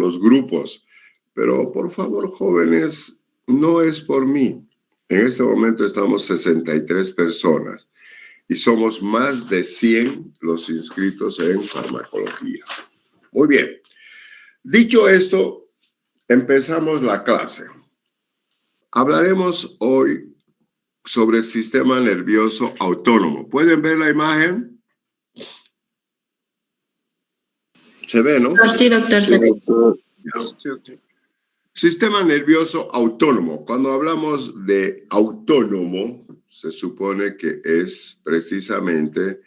los grupos. Pero por favor, jóvenes, no es por mí. En este momento estamos 63 personas y somos más de 100 los inscritos en farmacología. Muy bien. Dicho esto, empezamos la clase. Hablaremos hoy sobre el sistema nervioso autónomo. ¿Pueden ver la imagen? ¿Se ve, no? Sí, doctor. Sí, doctor. Sistema nervioso autónomo. Cuando hablamos de autónomo, se supone que es precisamente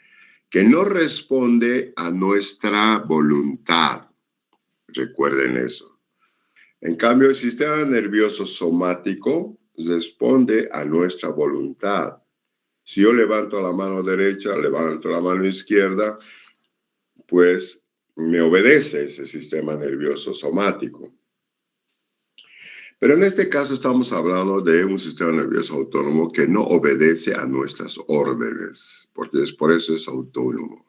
que no responde a nuestra voluntad. Recuerden eso. En cambio, el sistema nervioso somático responde a nuestra voluntad. Si yo levanto la mano derecha, levanto la mano izquierda, pues me obedece ese sistema nervioso somático. Pero en este caso estamos hablando de un sistema nervioso autónomo que no obedece a nuestras órdenes, porque por eso es autónomo.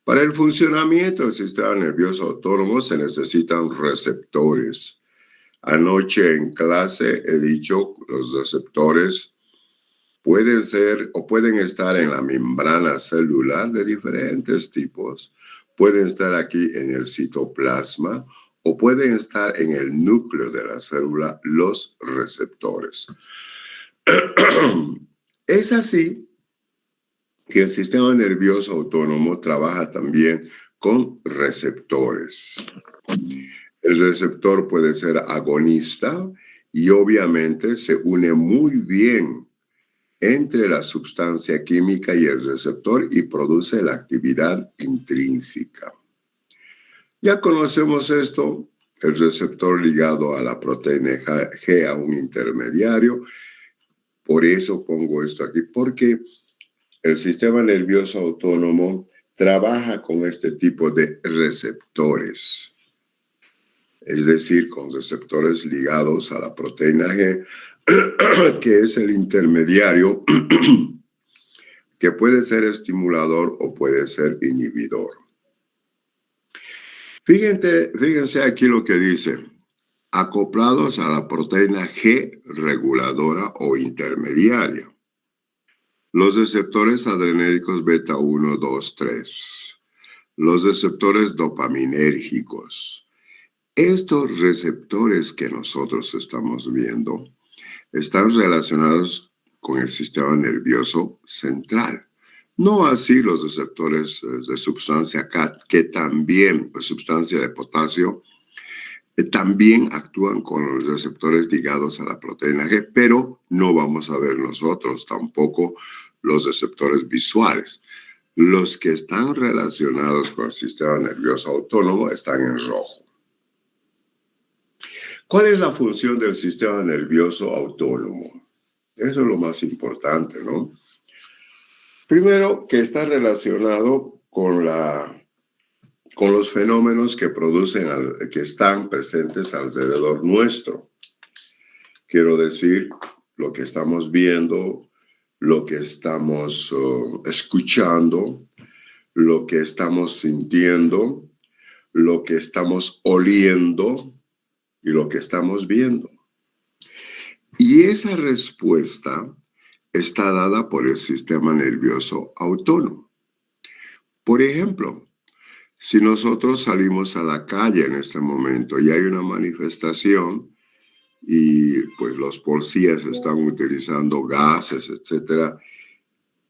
Para el funcionamiento del sistema nervioso autónomo se necesitan receptores. Anoche en clase he dicho que los receptores pueden ser o pueden estar en la membrana celular de diferentes tipos, pueden estar aquí en el citoplasma o pueden estar en el núcleo de la célula los receptores. Es así que el sistema nervioso autónomo trabaja también con receptores. El receptor puede ser agonista y obviamente se une muy bien entre la sustancia química y el receptor y produce la actividad intrínseca. Ya conocemos esto, el receptor ligado a la proteína G a un intermediario. Por eso pongo esto aquí, porque el sistema nervioso autónomo trabaja con este tipo de receptores. Es decir, con receptores ligados a la proteína G, que es el intermediario que puede ser estimulador o puede ser inhibidor. Fíjense aquí lo que dice, acoplados a la proteína G reguladora o intermediaria. Los receptores adrenérgicos beta 1, 2, 3. Los receptores dopaminérgicos. Estos receptores que nosotros estamos viendo están relacionados con el sistema nervioso central. No así los receptores de sustancia CAT, que también, de sustancia de potasio, también actúan con los receptores ligados a la proteína G, pero no vamos a ver nosotros tampoco los receptores visuales. Los que están relacionados con el sistema nervioso autónomo están en rojo. ¿Cuál es la función del sistema nervioso autónomo? Eso es lo más importante, ¿no? Primero, que está relacionado con los fenómenos que que están presentes alrededor nuestro. Quiero decir, lo que estamos viendo, lo que estamos escuchando, lo que estamos sintiendo, lo que estamos oliendo y lo que estamos viendo. Y esa respuesta está dada por el sistema nervioso autónomo. Por ejemplo, si nosotros salimos a la calle en este momento y hay una manifestación y pues los policías están utilizando gases, etcétera,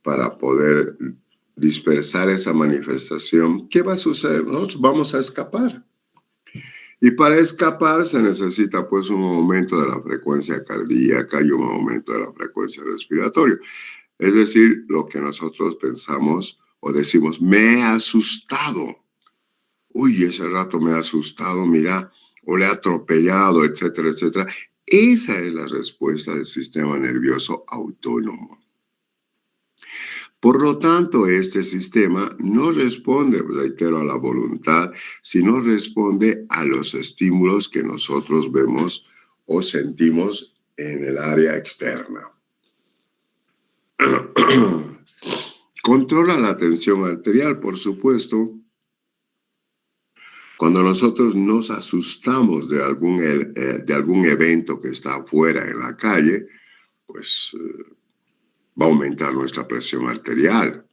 para poder dispersar esa manifestación, ¿qué va a suceder? Nos vamos a escapar. Y para escapar se necesita pues un aumento de la frecuencia cardíaca y un aumento de la frecuencia respiratoria. Es decir, lo que nosotros pensamos o decimos, me he asustado. Uy, ese rato me ha asustado, mira, o le ha atropellado, etcétera, etcétera. Esa es la respuesta del sistema nervioso autónomo. Por lo tanto, este sistema no responde, reitero, a la voluntad, sino responde a los estímulos que nosotros vemos o sentimos en el área externa. Controla la tensión arterial, por supuesto, Cuando nosotros nos asustamos de algún evento que está afuera en la calle, pues va a aumentar nuestra presión arterial,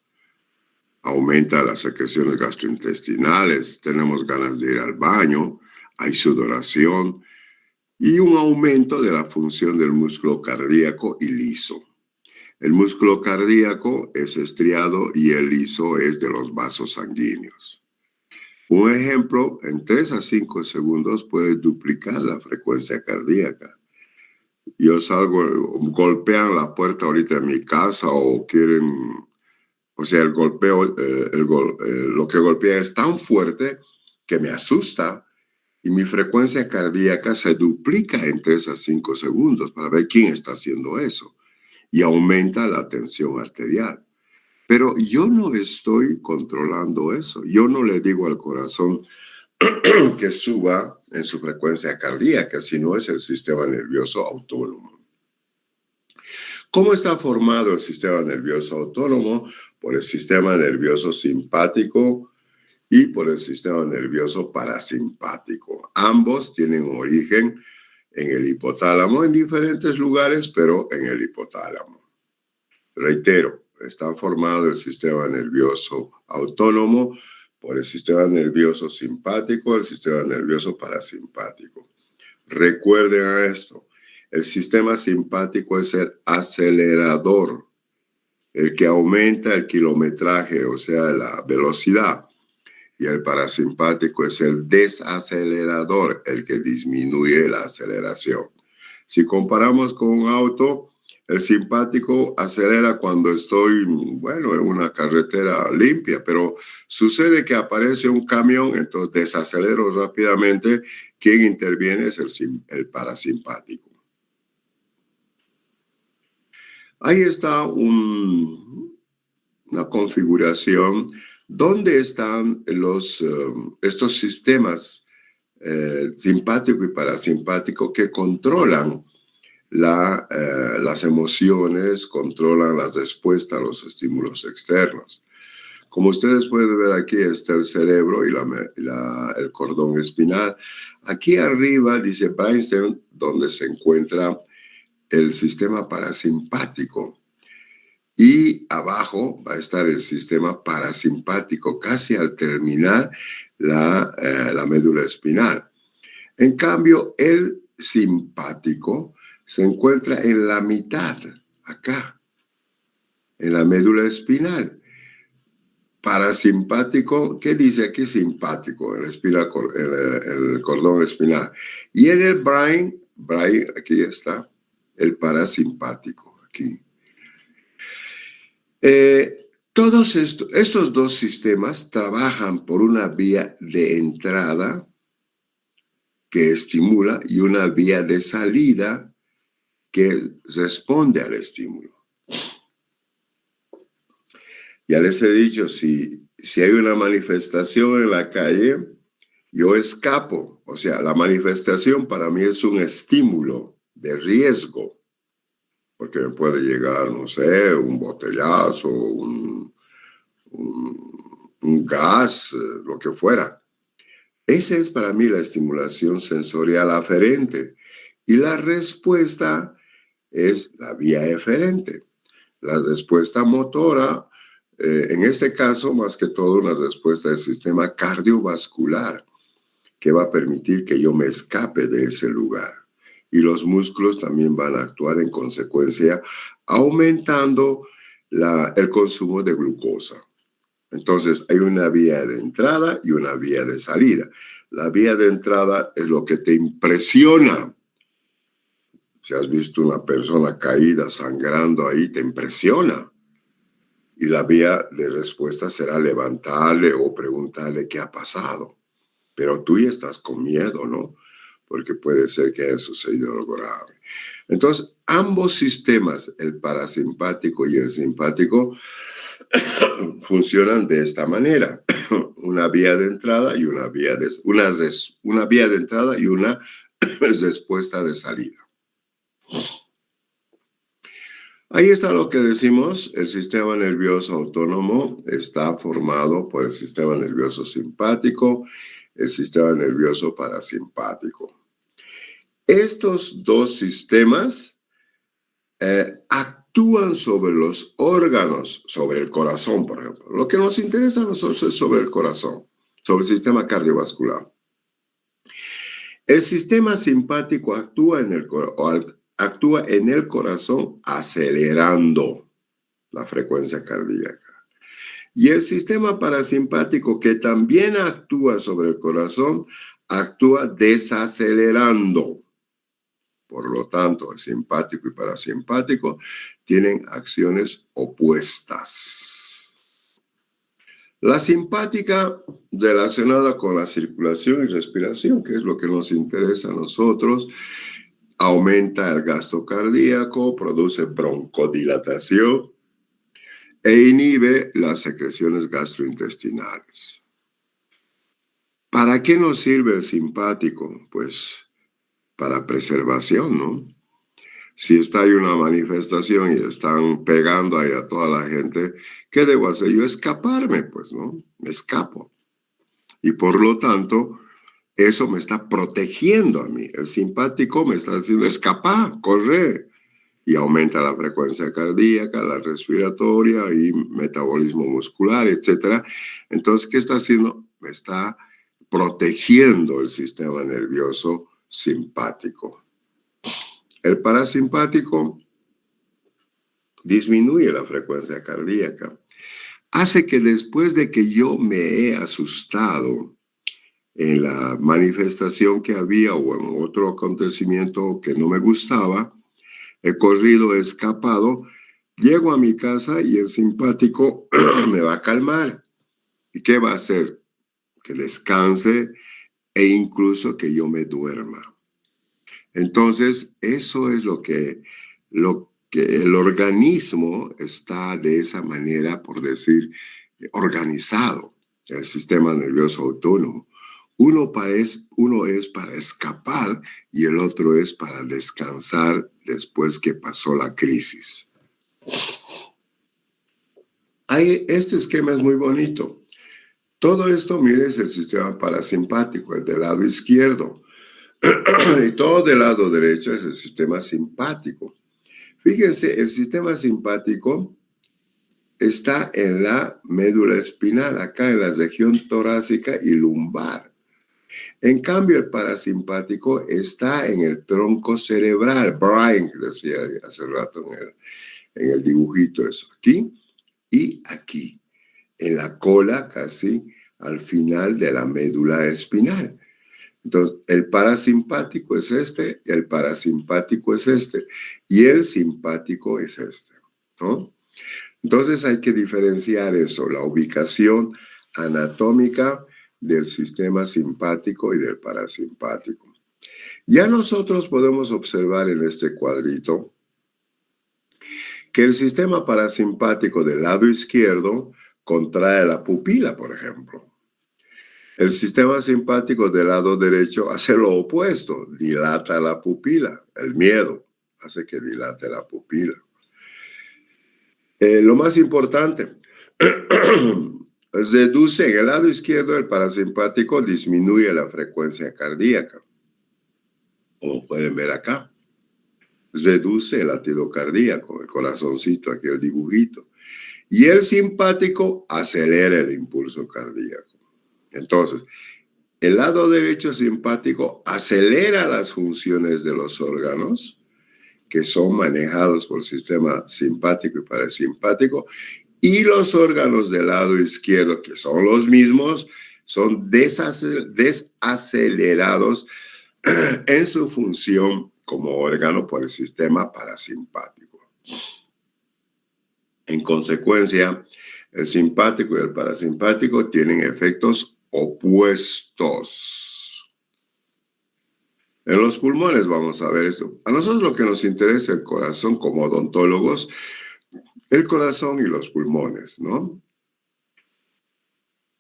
aumenta las secreciones gastrointestinales, tenemos ganas de ir al baño, hay sudoración y un aumento de la función del músculo cardíaco y liso. El músculo cardíaco es estriado y el liso es de los vasos sanguíneos. Un ejemplo, en 3 a 5 segundos puede duplicar la frecuencia cardíaca. Yo salgo, golpean la puerta ahorita de mi casa o quieren, o sea, el golpeo, lo que golpea es tan fuerte que me asusta y mi frecuencia cardíaca se duplica en 3 a 5 segundos para ver quién está haciendo eso y aumenta la tensión arterial. Pero yo no estoy controlando eso. Yo no le digo al corazón que suba en su frecuencia cardíaca, sino es el sistema nervioso autónomo. ¿Cómo está formado el sistema nervioso autónomo? Por el sistema nervioso simpático y por el sistema nervioso parasimpático. Ambos tienen origen en el hipotálamo, en diferentes lugares, pero en el hipotálamo. Reitero, está formado el sistema nervioso autónomo por el sistema nervioso simpático, el sistema nervioso parasimpático. Recuerden esto, el sistema simpático es el acelerador, el que aumenta el kilometraje, o sea, la velocidad, y el parasimpático es el desacelerador, el que disminuye la aceleración. Si comparamos con un auto, el simpático acelera cuando estoy, bueno, en una carretera limpia, pero sucede que aparece un camión, entonces desacelero rápidamente. Quien interviene es el parasimpático. Ahí está una configuración donde están estos sistemas simpático y parasimpático que controlan las emociones, controlan las respuestas a los estímulos externos. Como ustedes pueden ver aquí está el cerebro y el cordón espinal. Aquí arriba dice Brainstem, donde se encuentra el sistema parasimpático. Y abajo va a estar el sistema parasimpático, casi al terminar la médula espinal. En cambio, el simpático se encuentra en la mitad, acá, en la médula espinal. Parasimpático, ¿qué dice aquí? Simpático, el cordón espinal. Y en el brain, aquí está, el parasimpático, aquí. Todos estos dos sistemas trabajan por una vía de entrada que estimula y una vía de salida que responde al estímulo. Ya les he dicho, si hay una manifestación en la calle, yo escapo. O sea, la manifestación para mí es un estímulo de riesgo, porque me puede llegar, no sé, un botellazo, un gas, lo que fuera. Esa es para mí la estimulación sensorial aferente. Y la respuesta es la vía eferente. La respuesta motora, en este caso, más que todo, una respuesta del sistema cardiovascular que va a permitir que yo me escape de ese lugar. Y los músculos también van a actuar en consecuencia, aumentando el consumo de glucosa. Entonces, hay una vía de entrada y una vía de salida. La vía de entrada es lo que te impresiona. Si has visto una persona caída, sangrando ahí, te impresiona. Y la vía de respuesta será levantarle o preguntarle qué ha pasado. Pero tú ya estás con miedo, ¿no? Porque puede ser que haya sucedido algo grave. Entonces, ambos sistemas, el parasimpático y el simpático, funcionan de esta manera. Una vía de entrada y una vía de entrada y una respuesta de salida. Ahí está lo que decimos, el sistema nervioso autónomo está formado por el sistema nervioso simpático, el sistema nervioso parasimpático. Estos dos sistemas actúan sobre los órganos, sobre el corazón, por ejemplo. Lo que nos interesa a nosotros es sobre el corazón, sobre el sistema cardiovascular. El sistema simpático actúa en el corazón acelerando la frecuencia cardíaca. Y el sistema parasimpático, que también actúa sobre el corazón, actúa desacelerando. Por lo tanto, el simpático y parasimpático tienen acciones opuestas. La simpática, relacionada con la circulación y respiración, que es lo que nos interesa a nosotros, aumenta el gasto cardíaco, produce broncodilatación e inhibe las secreciones gastrointestinales. ¿Para qué nos sirve el simpático? Pues para preservación, ¿no? Si hay una manifestación y están pegando ahí a toda la gente, ¿qué debo hacer? Yo escaparme, pues, ¿no? Me escapo. Y por lo tanto, eso me está protegiendo a mí. El simpático me está diciendo, escapa, corre. Y aumenta la frecuencia cardíaca, la respiratoria y metabolismo muscular, etc. Entonces, ¿qué está haciendo? Me está protegiendo el sistema nervioso simpático. El parasimpático disminuye la frecuencia cardíaca. Hace que después de que yo me he asustado en la manifestación que había o en otro acontecimiento que no me gustaba, he corrido, he escapado, llego a mi casa y el simpático me va a calmar. ¿Y qué va a hacer? Que descanse e incluso que yo me duerma. Entonces, eso es lo que el organismo está de esa manera, por decir, organizado, el sistema nervioso autónomo. Uno es para escapar y el otro es para descansar después que pasó la crisis. Este esquema es muy bonito. Todo esto, mire, es el sistema parasimpático, el del lado izquierdo. Y todo del lado derecho es el sistema simpático. Fíjense, el sistema simpático está en la médula espinal, acá en la región torácica y lumbar. En cambio, el parasimpático está en el tronco cerebral, Brian, decía hace rato en el dibujito, eso, aquí y aquí, en la cola casi al final de la médula espinal. Entonces, el parasimpático es este, el parasimpático es este, y el simpático es este, ¿no? Entonces hay que diferenciar eso, la ubicación anatómica del sistema simpático y del parasimpático. Ya nosotros podemos observar en este cuadrito que el sistema parasimpático del lado izquierdo contrae la pupila, por ejemplo. El sistema simpático del lado derecho hace lo opuesto, dilata la pupila. El miedo hace que dilate la pupila. Lo más importante, reduce en el lado izquierdo del parasimpático, disminuye la frecuencia cardíaca. Como pueden ver acá, reduce el latido cardíaco, el corazoncito, aquí el dibujito. Y el simpático acelera el impulso cardíaco. Entonces, el lado derecho simpático acelera las funciones de los órganos que son manejados por el sistema simpático y parasimpático, y los órganos del lado izquierdo, que son los mismos, son desacelerados en su función como órgano por el sistema parasimpático. En consecuencia, el simpático y el parasimpático tienen efectos opuestos. En los pulmones vamos a ver esto. A nosotros lo que nos interesa es el corazón como odontólogos, el corazón y los pulmones, ¿no?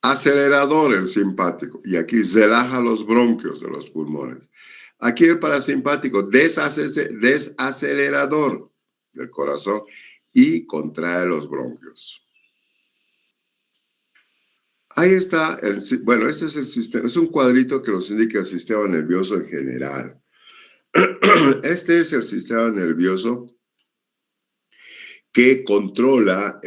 Acelerador el simpático, y aquí relaja los bronquios de los pulmones. Aquí el parasimpático, desacelerador del corazón y contrae los bronquios. Ahí está, bueno, este es el sistema, es un cuadrito que nos indica el sistema nervioso en general. Este es el sistema nervioso que controla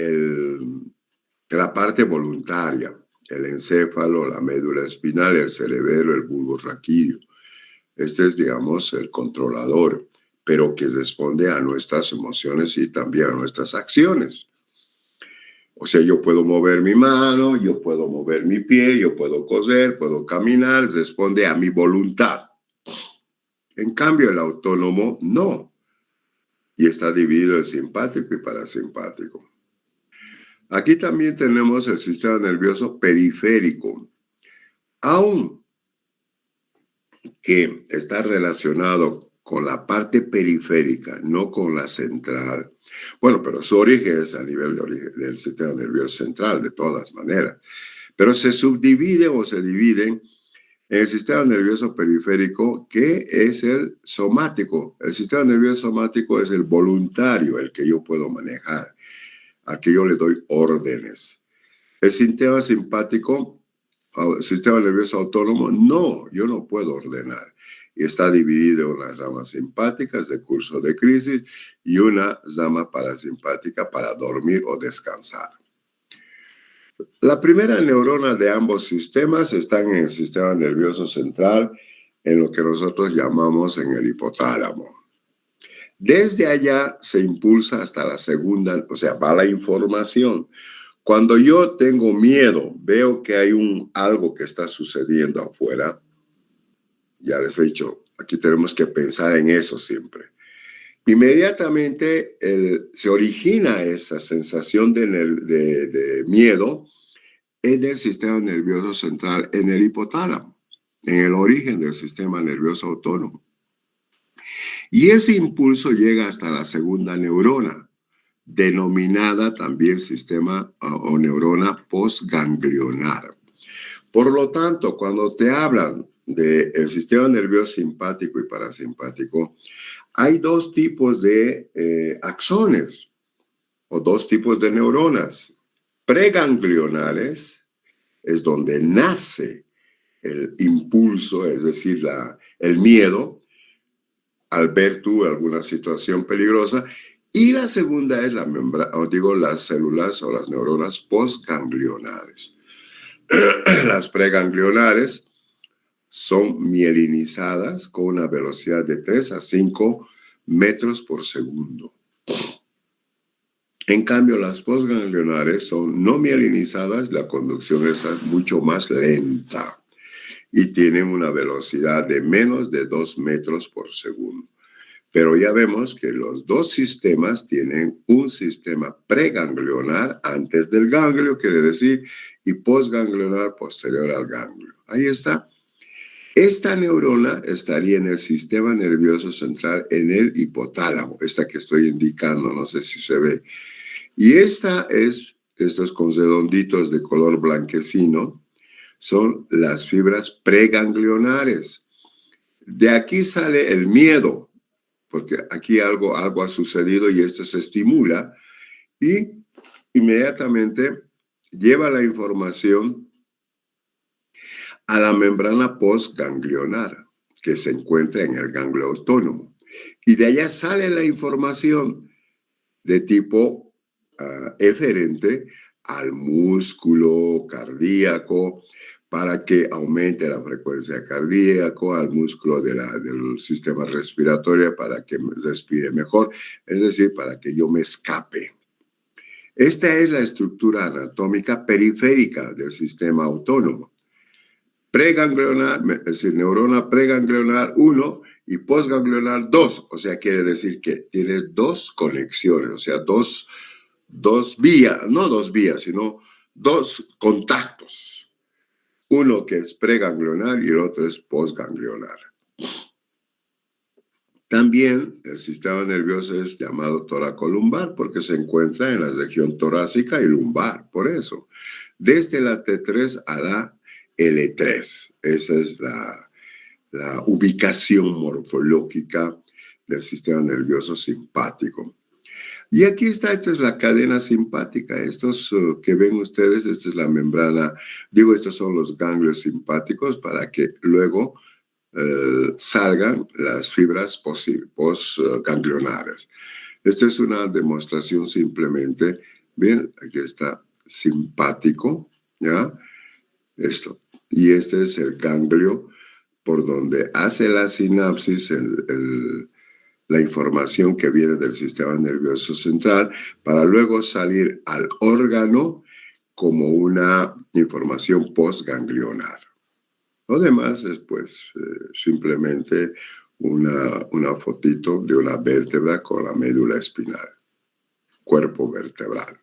la parte voluntaria, el encéfalo, la médula espinal, el cerebelo, el bulbo raquídeo. Este es, digamos, el controlador, pero que responde a nuestras emociones y también a nuestras acciones. O sea, yo puedo mover mi mano, yo puedo mover mi pie, yo puedo coser, puedo caminar, responde a mi voluntad. En cambio, el autónomo no. Y está dividido en simpático y parasimpático. Aquí también tenemos el sistema nervioso periférico, aun que está relacionado con la parte periférica, no con la central. Bueno, pero su origen es a nivel del sistema nervioso central, de todas maneras. Pero se subdivide o se dividen en el sistema nervioso periférico, que es el somático. El sistema nervioso somático es el voluntario, el que yo puedo manejar, al que yo le doy órdenes. El sistema simpático, el sistema nervioso autónomo, no, yo no puedo ordenar. Y está dividido en las ramas simpáticas de curso de crisis y una rama parasimpática para dormir o descansar. La primera neurona de ambos sistemas están en el sistema nervioso central, en lo que nosotros llamamos en el hipotálamo. Desde allá se impulsa hasta la segunda, o sea, va la información. Cuando yo tengo miedo, veo que hay algo que está sucediendo afuera, ya les he dicho, aquí tenemos que pensar en eso siempre. Inmediatamente se origina esa sensación de miedo en el sistema nervioso central, en el hipotálamo, en el origen del sistema nervioso autónomo. Y ese impulso llega hasta la segunda neurona, denominada también sistema o neurona postganglionar. Por lo tanto, cuando te hablan del sistema nervioso simpático y parasimpático, hay dos tipos de axones o dos tipos de neuronas. Preganglionares es donde nace el impulso, es decir, el miedo al ver tú alguna situación peligrosa. Y la segunda es las células o las neuronas postganglionares. Las preganglionares son mielinizadas con una velocidad de 3 a 5 metros por segundo. En cambio, las postganglionares son no mielinizadas, la conducción es mucho más lenta y tienen una velocidad de menos de 2 metros por segundo. Pero ya vemos que los dos sistemas tienen un sistema preganglionar antes del ganglio, quiere decir, y postganglionar posterior al ganglio. Ahí está. Esta neurona estaría en el sistema nervioso central, en el hipotálamo, esta que estoy indicando, no sé si se ve. Y estos con redonditos de color blanquecino, son las fibras preganglionares. De aquí sale el miedo, porque aquí algo ha sucedido y esto se estimula y inmediatamente lleva la información a la membrana postganglionar, que se encuentra en el ganglio autónomo. Y de allá sale la información de tipo eferente al músculo cardíaco para que aumente la frecuencia cardíaca, al músculo del sistema respiratorio para que respire mejor, es decir, para que yo me escape. Esta es la estructura anatómica periférica del sistema autónomo. Preganglionar, es decir, neurona preganglionar 1 y postganglionar 2, o sea, quiere decir que tiene dos conexiones, o sea, dos vías, no dos vías, sino dos contactos. Uno que es preganglionar y el otro es postganglionar. También el sistema nervioso es llamado toracolumbar porque se encuentra en la región torácica y lumbar, por eso. Desde la T3 a la L3, esa es la ubicación morfológica del sistema nervioso simpático. Y aquí está, esta es la cadena simpática. Estos que ven ustedes, esta es la membrana, digo, estos son los ganglios simpáticos para que luego salgan las fibras postganglionares. Esta es una demostración simplemente. Bien, aquí está simpático, ¿ya? Esto. Y este es el ganglio por donde hace la sinapsis la información que viene del sistema nervioso central para luego salir al órgano como una información postganglionar. Lo demás es pues simplemente una fotito de una vértebra con la médula espinal, cuerpo vertebral.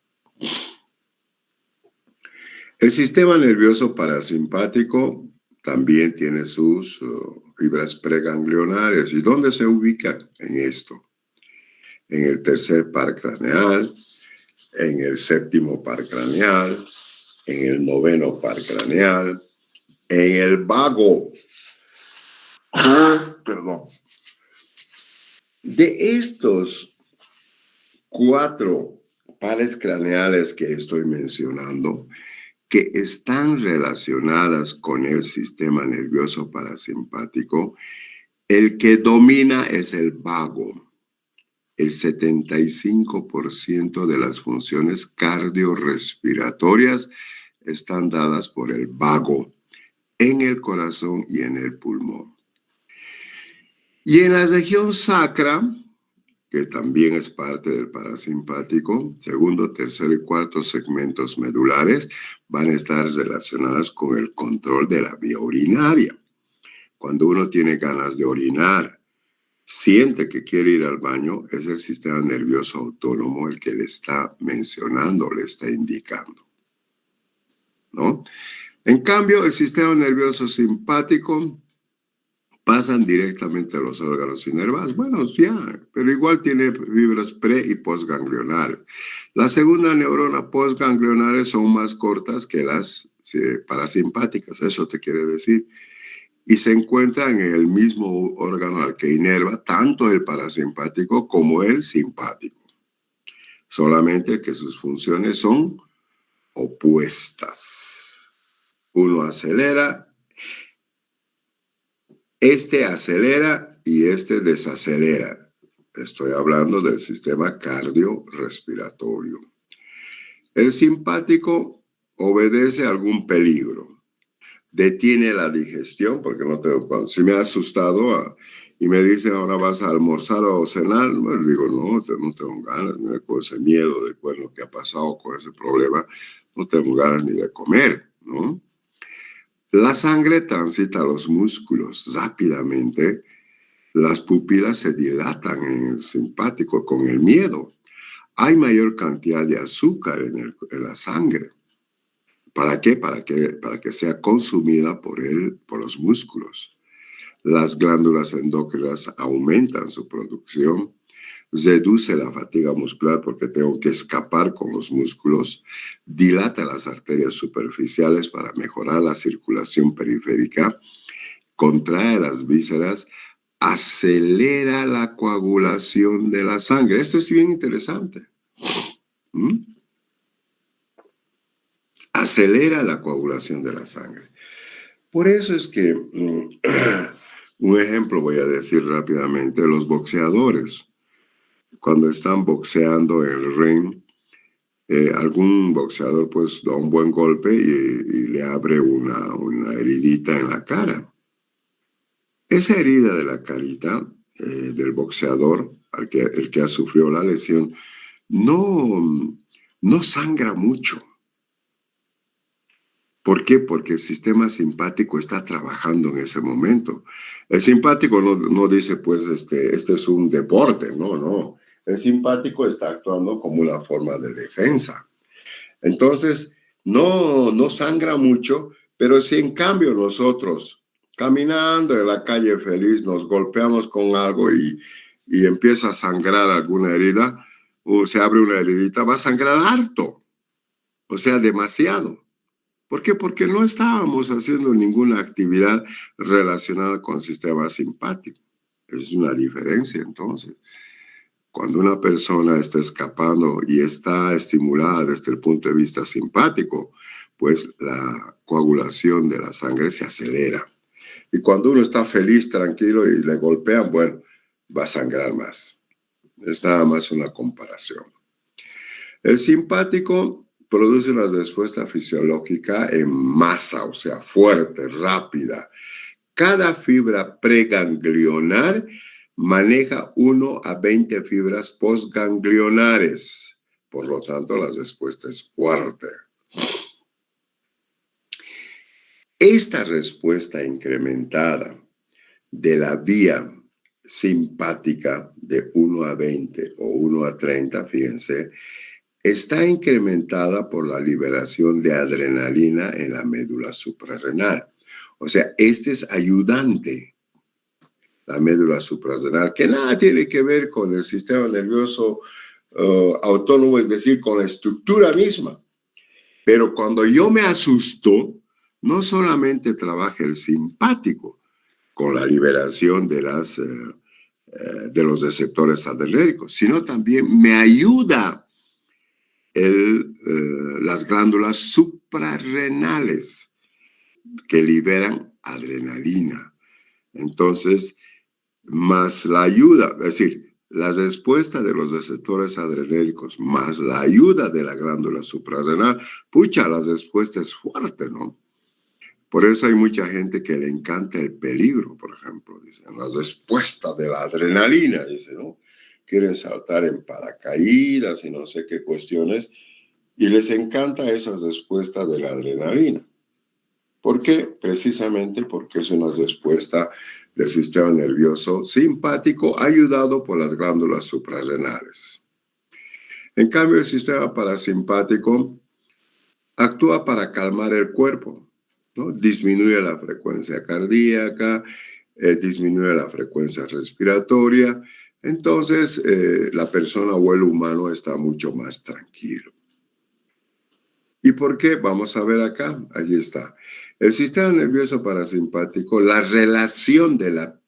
El sistema nervioso parasimpático también tiene sus fibras preganglionares. ¿Y dónde se ubica? En esto. En el tercer par craneal, en el séptimo par craneal, en el noveno par craneal, en el vago. Perdón. De estos 4 pares craneales que estoy mencionando, que están relacionadas con el sistema nervioso parasimpático, el que domina es el vago. El 75% de las funciones cardiorrespiratorias están dadas por el vago en el corazón y en el pulmón. Y en la región sacra, que también es parte del parasimpático, segundo, tercero y cuarto segmentos medulares van a estar relacionadas con el control de la vía urinaria. Cuando uno tiene ganas de orinar, siente que quiere ir al baño, es el sistema nervioso autónomo el que le está mencionando, le está indicando, ¿no? En cambio, el sistema nervioso simpático pasan directamente a los órganos inervados. Bueno, ya, pero igual tiene fibras pre- y postganglionares. La segunda neurona postganglionares son más cortas que las parasimpáticas, eso te quiere decir. Y se encuentran en el mismo órgano al que inerva tanto el parasimpático como el simpático. Solamente que sus funciones son opuestas. Uno acelera, este acelera y este desacelera. Estoy hablando del sistema cardiorrespiratorio. El simpático obedece a algún peligro. Detiene la digestión, porque no tengo, si me ha asustado y me dicen ahora vas a almorzar o cenar, bueno, digo no tengo ganas, con ese miedo de lo que ha pasado con ese problema, no tengo ganas ni de comer, ¿no? La sangre transita a los músculos rápidamente, las pupilas se dilatan en el simpático con el miedo. Hay mayor cantidad de azúcar en la sangre. ¿Para qué? Para que sea consumida por los músculos. Las glándulas endócrinas aumentan su producción, reduce la fatiga muscular porque tengo que escapar con los músculos, dilata las arterias superficiales para mejorar la circulación periférica, contrae las vísceras, acelera la coagulación de la sangre. Esto es bien interesante. Acelera la coagulación de la sangre. Por eso es que, un ejemplo voy a decir rápidamente, los boxeadores, cuando están boxeando en el ring, algún boxeador pues da un buen golpe y le abre una heridita en la cara. Esa herida de la carita del boxeador, el que ha sufrido la lesión, no sangra mucho. ¿Por qué? Porque el sistema simpático está trabajando en ese momento. El simpático no dice, pues, este es un deporte, no. El simpático está actuando como una forma de defensa. Entonces, no sangra mucho, pero si en cambio nosotros, caminando en la calle feliz, nos golpeamos con algo y empieza a sangrar alguna herida, o se abre una heridita, va a sangrar harto, o sea, demasiado. ¿Por qué? Porque no estábamos haciendo ninguna actividad relacionada con el sistema simpático. Es una diferencia, entonces. Cuando una persona está escapando y está estimulada desde el punto de vista simpático, pues la coagulación de la sangre se acelera. Y cuando uno está feliz, tranquilo y le golpean, bueno, va a sangrar más. Es nada más una comparación. El simpático produce una respuesta fisiológica en masa, o sea, fuerte, rápida. Cada fibra preganglionar maneja 1 a 20 fibras postganglionares. Por lo tanto, la respuesta es fuerte. Esta respuesta incrementada de la vía simpática de 1 a 20 o 1 a 30, fíjense, está incrementada por la liberación de adrenalina en la médula suprarrenal. O sea, este es ayudante, la médula suprarrenal, que nada tiene que ver con el sistema nervioso autónomo, es decir, con la estructura misma. Pero cuando yo me asusto, no solamente trabaja el simpático con la liberación de los receptores adrenérgicos, sino también me ayuda las glándulas suprarrenales que liberan adrenalina. Entonces, más la ayuda, es decir, la respuesta de los receptores adrenérgicos más la ayuda de la glándula suprarrenal, pucha, la respuesta es fuerte, ¿no? Por eso hay mucha gente que le encanta el peligro, por ejemplo, dicen, la respuesta de la adrenalina, dice, ¿no? Quieren saltar en paracaídas y no sé qué cuestiones, y les encanta esa respuesta de la adrenalina. ¿Por qué? Precisamente porque es una respuesta del sistema nervioso simpático ayudado por las glándulas suprarrenales. En cambio, el sistema parasimpático actúa para calmar el cuerpo, ¿no? Disminuye la frecuencia cardíaca, disminuye la frecuencia respiratoria. Entonces, la persona o el humano está mucho más tranquilo. ¿Y por qué? Vamos a ver acá. Allí está. El sistema nervioso parasimpático, la relación de la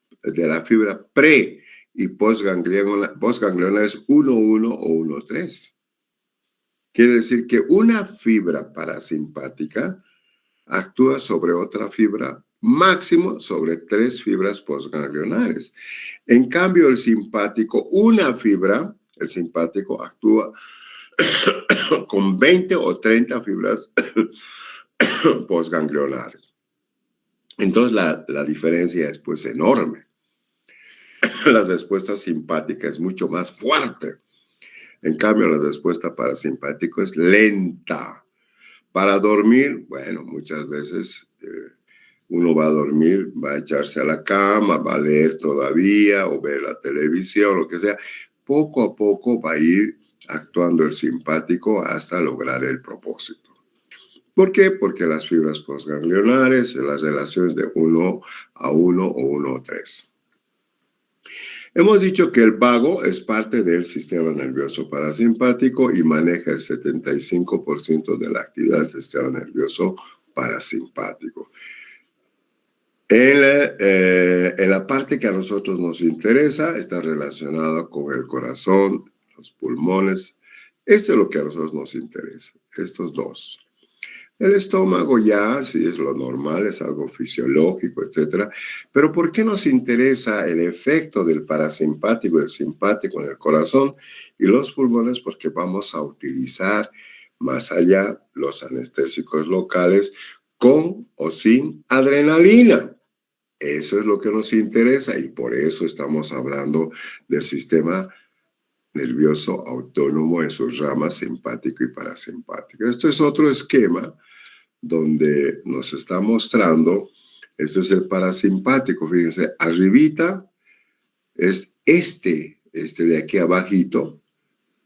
fibra pre y postgangliona es 1,1 o 1,3. Quiere decir que una fibra parasimpática actúa sobre otra fibra, máximo sobre 3 fibras postganglionares. En cambio, el simpático actúa con 20 o 30 fibras postganglionares. Entonces, la diferencia es pues enorme. La respuesta simpática es mucho más fuerte. En cambio, la respuesta parasimpática es lenta. Para dormir, bueno, muchas veces uno va a dormir, va a echarse a la cama, va a leer todavía o ver la televisión, lo que sea. Poco a poco va a ir actuando el simpático hasta lograr el propósito. ¿Por qué? Porque las fibras postganglionares, las relaciones de 1 a 1 o 1 a 3. Hemos dicho que el vago es parte del sistema nervioso parasimpático y maneja el 75% de la actividad del sistema nervioso parasimpático. En la parte que a nosotros nos interesa está relacionada con el corazón, los pulmones. Esto es lo que a nosotros nos interesa, estos dos. El estómago ya, sí es lo normal, es algo fisiológico, etc. Pero ¿por qué nos interesa el efecto del parasimpático y el simpático en el corazón y los pulmones? Porque vamos a utilizar más allá los anestésicos locales con o sin adrenalina. Eso es lo que nos interesa y por eso estamos hablando del sistema nervioso autónomo en sus ramas simpático y parasimpático. Esto es otro esquema donde nos está mostrando, este es el parasimpático, fíjense, arribita es este de aquí abajito,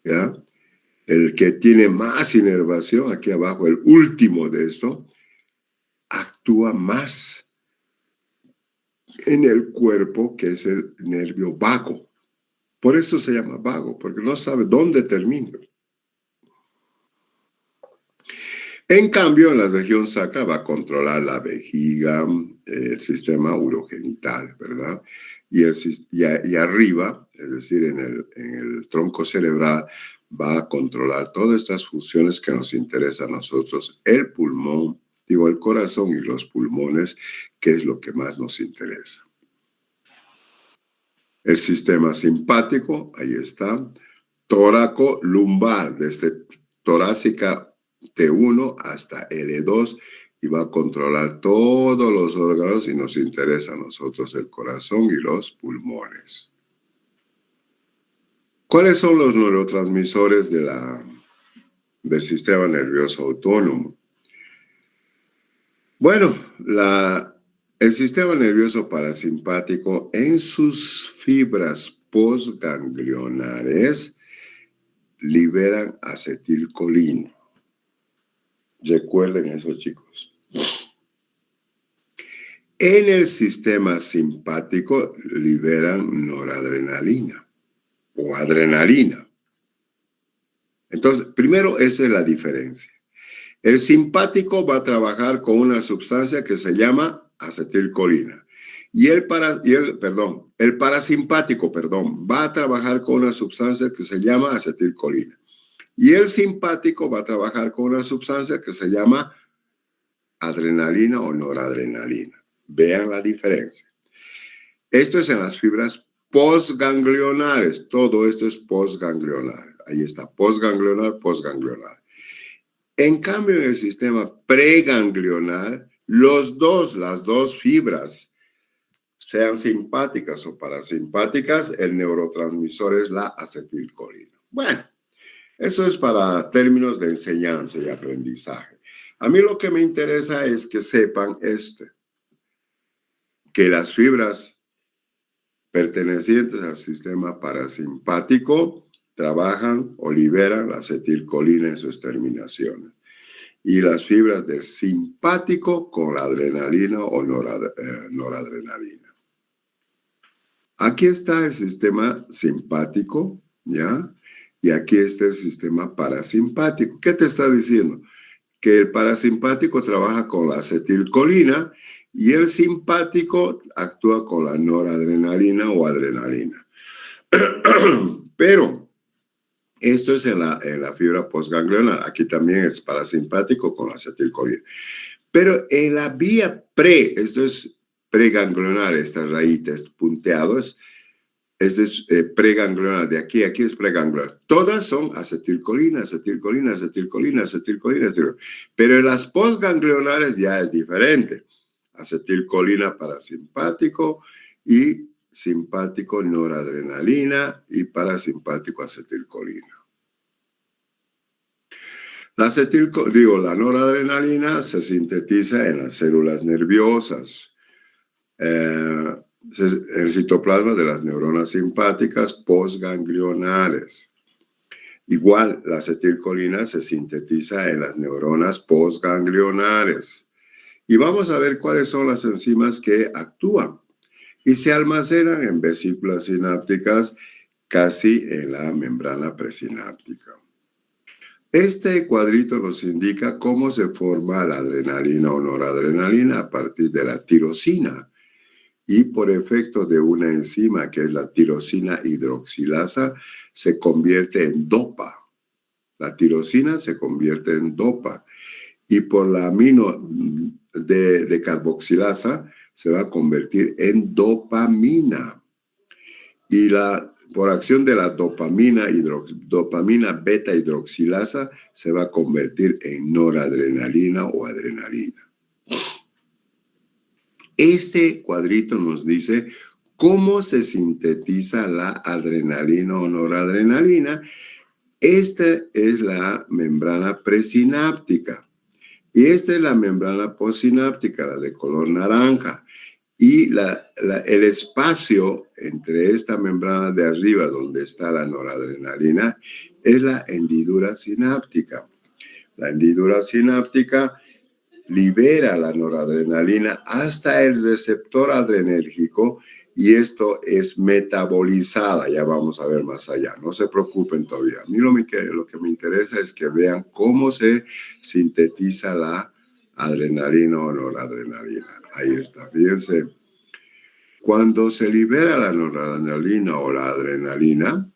¿ya? El que tiene más inervación, aquí abajo, el último de esto, actúa más en el cuerpo, que es el nervio vago. Por eso se llama vago, porque no sabe dónde termina. En cambio, en la región sacra va a controlar la vejiga, el sistema urogenital, ¿verdad? y arriba, es decir, en el tronco cerebral, va a controlar todas estas funciones que nos interesan a nosotros, el pulmón, el corazón y los pulmones, que es lo que más nos interesa. El sistema simpático, ahí está, torácico lumbar, desde torácica T1 hasta L2, y va a controlar todos los órganos y nos interesa a nosotros el corazón y los pulmones. ¿Cuáles son los neurotransmisores del sistema nervioso autónomo? Bueno, el sistema nervioso parasimpático en sus fibras postganglionares liberan acetilcolina. Recuerden eso, chicos. En el sistema simpático liberan noradrenalina o adrenalina. Entonces, primero, esa es la diferencia. El simpático va a trabajar con una sustancia que se llama acetilcolina. Y el parasimpático, va a trabajar con una sustancia que se llama acetilcolina. Y el simpático va a trabajar con una sustancia que se llama adrenalina o noradrenalina. Vean la diferencia. Esto es en las fibras postganglionares. Todo esto es postganglionar. Ahí está, postganglionar, postganglionar. En cambio, en el sistema preganglionar, las dos fibras, sean simpáticas o parasimpáticas, el neurotransmisor es la acetilcolina. Bueno, eso es para términos de enseñanza y aprendizaje. A mí lo que me interesa es que sepan que las fibras pertenecientes al sistema parasimpático trabajan o liberan la acetilcolina en sus terminaciones. Y las fibras del simpático con la adrenalina o noradrenalina. Aquí está el sistema simpático, ¿ya? Y aquí está el sistema parasimpático. ¿Qué te está diciendo? Que el parasimpático trabaja con la acetilcolina y el simpático actúa con la noradrenalina o adrenalina. Pero esto es en la fibra postganglionar. Aquí también es parasimpático con la acetilcolina. Pero en la vía esto es preganglionar, estas rayitas punteadas, este es preganglionar, de aquí es preganglionar. Todas son acetilcolina, acetilcolina, acetilcolina, acetilcolina, acetilcolina. Pero en las postganglionares ya es diferente. Acetilcolina parasimpático y simpático noradrenalina y parasimpático acetilcolina. La noradrenalina se sintetiza en las células nerviosas, el citoplasma de las neuronas simpáticas postganglionares. Igual, la acetilcolina se sintetiza en las neuronas postganglionares. Y vamos a ver cuáles son las enzimas que actúan y se almacenan en vesículas sinápticas casi en la membrana presináptica. Este cuadrito nos indica cómo se forma la adrenalina o noradrenalina a partir de la tirosina y por efecto de una enzima que es la tirosina hidroxilasa se convierte en dopa. La tirosina se convierte en dopa y por la amino de carboxilasa se va a convertir en dopamina. Y por acción de la dopamina beta hidroxilasa se va a convertir en noradrenalina o adrenalina. Este cuadrito nos dice cómo se sintetiza la adrenalina o noradrenalina. Esta es la membrana presináptica y esta es la membrana postsináptica, la de color naranja. Y el espacio entre esta membrana de arriba, donde está la noradrenalina, es la hendidura sináptica. La hendidura sináptica libera la noradrenalina hasta el receptor adrenérgico y esto es metabolizada. Ya vamos a ver más allá. No se preocupen todavía. A mí lo que me interesa es que vean cómo se sintetiza la adrenalina o noradrenalina. Ahí está, fíjense. Cuando se libera la noradrenalina o la adrenalina,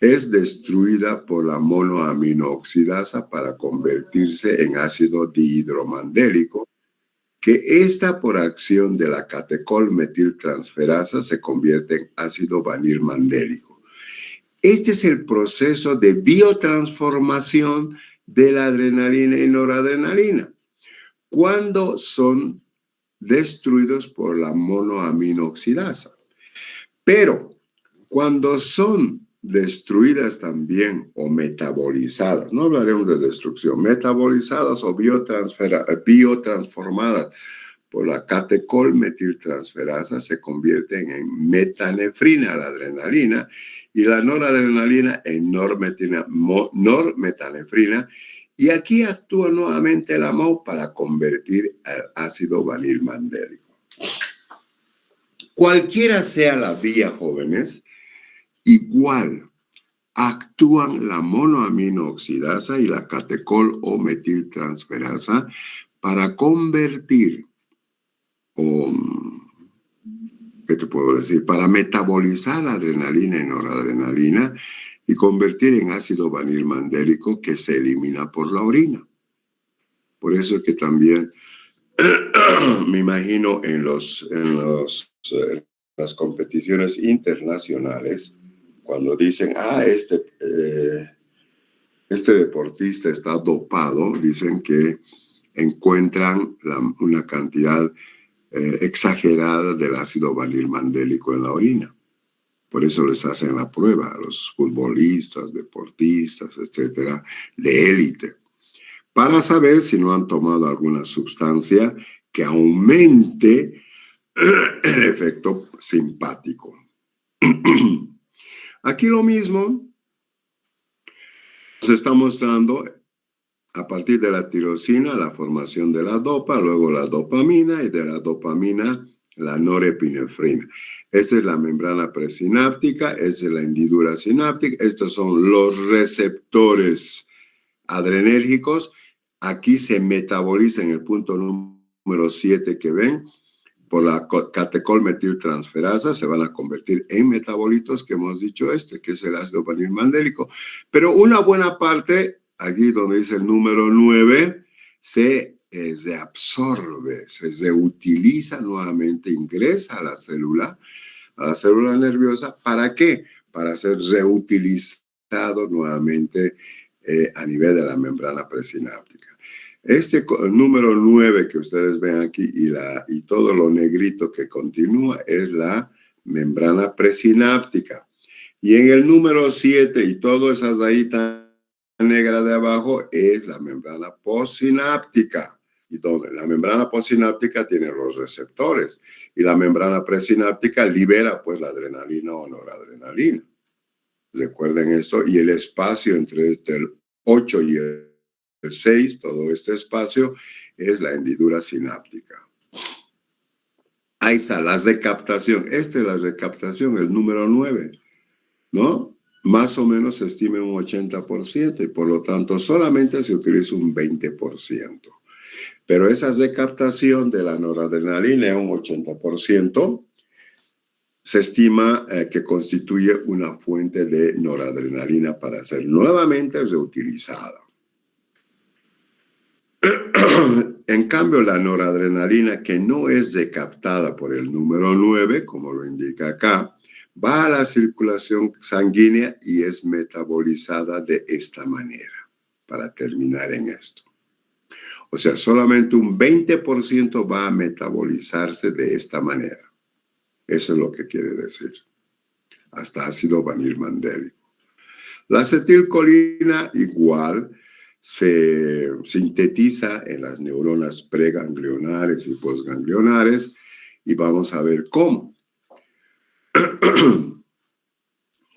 es destruida por la monoaminooxidasa para convertirse en ácido dihidromandélico, que esta por acción de la catecol-metiltransferasa se convierte en ácido vanilmandélico. Este es el proceso de biotransformación de la adrenalina y noradrenalina, cuando son destruidos por la monoaminooxidasa. Pero cuando son destruidas también o metabolizadas, no hablaremos de destrucción, metabolizadas o biotransformadas por la catecol-metiltransferasa, se convierten en metanefrina, la adrenalina, y la noradrenalina en normetanefrina, y aquí actúa nuevamente la MAO para convertir al ácido vanilmandélico. Cualquiera sea la vía, jóvenes, igual actúan la monoaminooxidasa y la catecol o metiltransferasa para convertir, ¿qué te puedo decir? Para metabolizar la adrenalina y noradrenalina y convertir en ácido vanilmandélico que se elimina por la orina. Por eso es que también me imagino en las competiciones internacionales, cuando dicen, este deportista está dopado, dicen que encuentran una cantidad exagerada del ácido vanilmandélico en la orina. Por eso les hacen la prueba a los futbolistas, deportistas, etcétera, de élite, para saber si no han tomado alguna sustancia que aumente el efecto simpático. Aquí lo mismo se está mostrando a partir de la tirosina, la formación de la dopa, luego la dopamina y de la dopamina la norepinefrina. Esta es la membrana presináptica, esta es la hendidura sináptica, estos son los receptores adrenérgicos. Aquí se metaboliza en el punto número 7 que ven, por la catecol-metiltransferasa, se van a convertir en metabolitos que hemos dicho que es el ácido vanilmandélico. Pero una buena parte, aquí donde dice el número 9, se absorbe, se utiliza nuevamente, ingresa a la célula nerviosa. ¿Para qué? Para ser reutilizado nuevamente a nivel de la membrana presináptica. Este número 9 que ustedes ven aquí y todo lo negrito que continúa es la membrana presináptica. Y en el número 7 y toda esa rayita negra de abajo es la membrana postsináptica. Y donde la membrana postsináptica tiene los receptores y la membrana presináptica libera pues la adrenalina o noradrenalina. Recuerden eso. Y el espacio entre el 8 y el 6, todo este espacio es la hendidura sináptica. Ahí está la recaptación. Esta es la recaptación, el número 9, ¿no? Más o menos se estima un 80% y por lo tanto solamente se utiliza un 20%. Pero esa recaptación de la noradrenalina es un 80%. Se estima que constituye una fuente de noradrenalina para ser nuevamente reutilizada. En cambio, la noradrenalina, que no es recaptada por el número 9, como lo indica acá, va a la circulación sanguínea y es metabolizada de esta manera, para terminar en esto. O sea, solamente un 20% va a metabolizarse de esta manera. Eso es lo que quiere decir. Hasta ácido vanilmandélico. La acetilcolina igual se sintetiza en las neuronas preganglionares y postganglionares y vamos a ver cómo.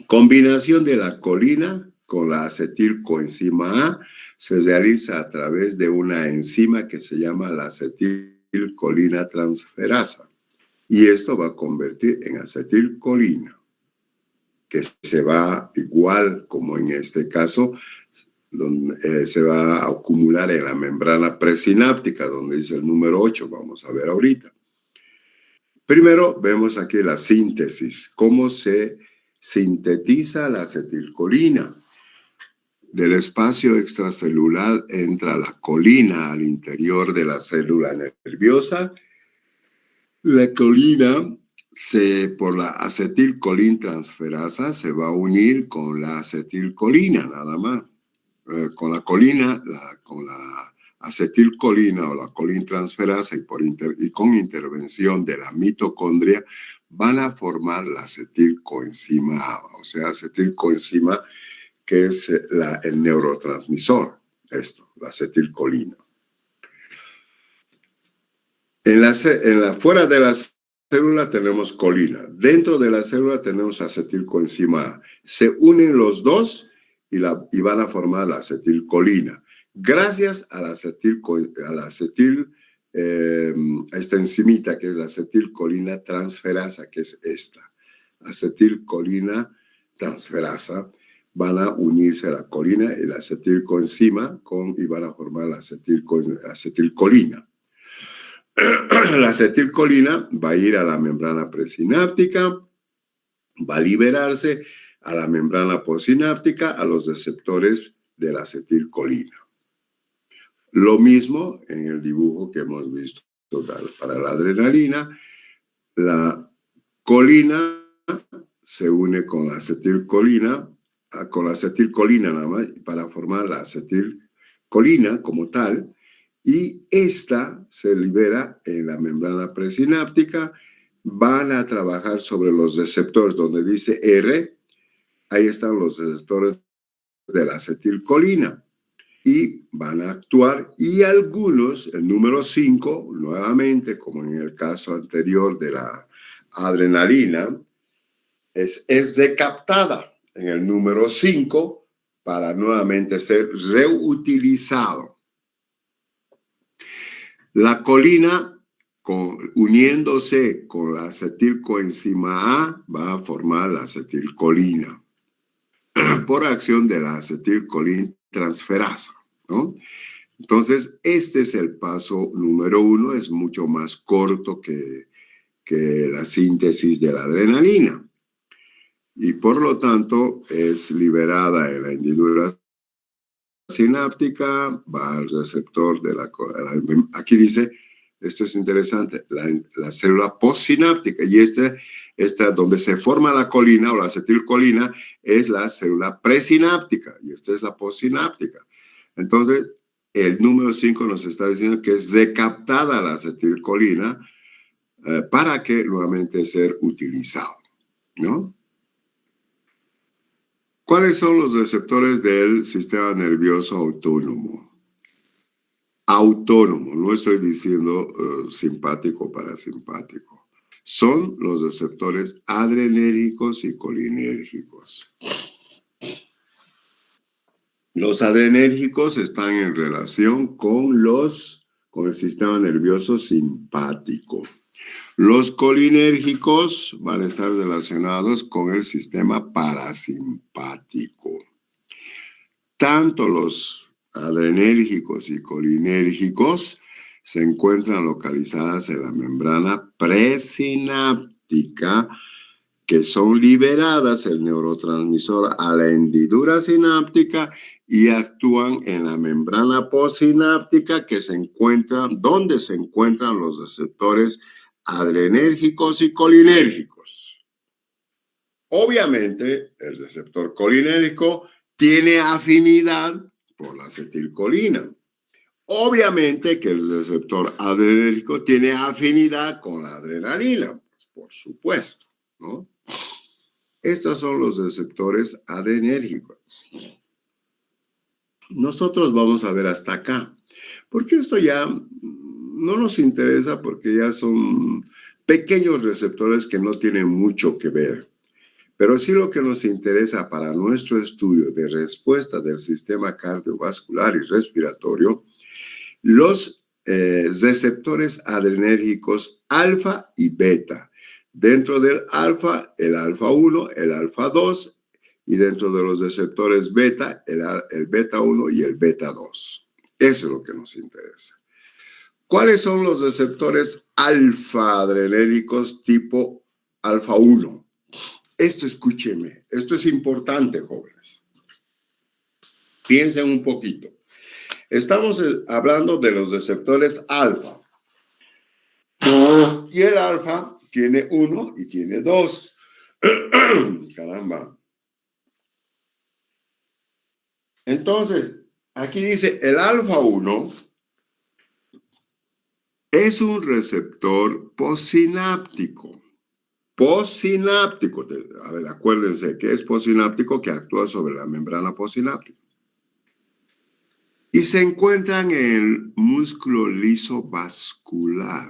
Combinación de la colina con la acetilcoenzima A se realiza a través de una enzima que se llama la acetilcolina transferasa y esto va a convertir en acetilcolina, que se va igual como en este caso, donde se va a acumular en la membrana presináptica, donde dice el número 8, vamos a ver ahorita. Primero vemos aquí la síntesis, cómo se sintetiza la acetilcolina. Del espacio extracelular entra la colina al interior de la célula nerviosa. La colina, por la acetilcolintransferasa, se va a unir con la acetilcolina, nada más. Con la colina, con la acetilcolina o la colintransferasa y con intervención de la mitocondria van a formar la acetilcoenzima A, o sea, acetilcoenzima que es el neurotransmisor, la acetilcolina. Fuera de la célula tenemos colina, dentro de la célula tenemos acetilcoenzima A. Se unen los dos y van a formar la acetilcolina. Gracias a esta enzimita que es la acetilcolina transferasa, que es esta. Acetilcolina transferasa, van a unirse a la colina y la acetilcoenzima y van a formar la acetilcolina. La acetilcolina va a ir a la membrana presináptica, va a liberarse a la membrana postsináptica, a los receptores de la acetilcolina. Lo mismo en el dibujo que hemos visto para la adrenalina. La colina se une con la acetilcolina nada más para formar la acetilcolina como tal, y esta se libera en la membrana presináptica. Van a trabajar sobre los receptores donde dice R, ahí están los receptores de la acetilcolina y van a actuar, y algunos, el número 5, nuevamente como en el caso anterior de la adrenalina, es recaptada en el número 5 para nuevamente ser reutilizado. La colina, uniéndose con la acetilcoenzima A, va a formar la acetilcolina por acción de la acetilcolintransferasa, ¿no? Entonces, este es el paso número 1, es mucho más corto que la síntesis de la adrenalina. Y por lo tanto, es liberada en la hendidura sináptica, va al receptor de aquí dice, esto es interesante, la célula postsináptica, y esta donde se forma la colina o la acetilcolina es la célula presináptica, y esta es la postsináptica. Entonces, el número 5 nos está diciendo que es recaptada la acetilcolina para que nuevamente ser utilizado, ¿no? ¿Cuáles son los receptores del sistema nervioso autónomo? Autónomo, no estoy diciendo simpático o parasimpático. Son los receptores adrenérgicos y colinérgicos. Los adrenérgicos están en relación con el sistema nervioso simpático. Los colinérgicos van a estar relacionados con el sistema parasimpático. Tanto los adrenérgicos y colinérgicos se encuentran localizadas en la membrana presináptica, que son liberadas el neurotransmisor a la hendidura sináptica y actúan en la membrana postsináptica, donde se encuentran los receptores adrenérgicos y colinérgicos. Obviamente, el receptor colinérgico tiene afinidad por la acetilcolina. Obviamente que el receptor adrenérgico tiene afinidad con la adrenalina, pues, por supuesto, ¿no? Estos son los receptores adrenérgicos. Nosotros vamos a ver hasta acá, porque esto ya no nos interesa, porque ya son pequeños receptores que no tienen mucho que ver. Pero sí lo que nos interesa para nuestro estudio de respuesta del sistema cardiovascular y respiratorio, los receptores adrenérgicos alfa y beta. Dentro del alfa, el alfa 1, el alfa 2, y dentro de los receptores beta, el beta 1 y el beta 2. Eso es lo que nos interesa. ¿Cuáles son los receptores alfa-adrenérgicos tipo alfa 1? Esto, escúcheme, esto es importante, jóvenes. Piensen un poquito. Estamos hablando de los receptores alfa. Y el alfa tiene 1 y tiene 2. Caramba. Entonces, aquí dice el alfa 1 es un receptor postsináptico. Postsináptico. A ver, acuérdense que es postsináptico, que actúa sobre la membrana postsináptica. Y se encuentra en el músculo liso vascular.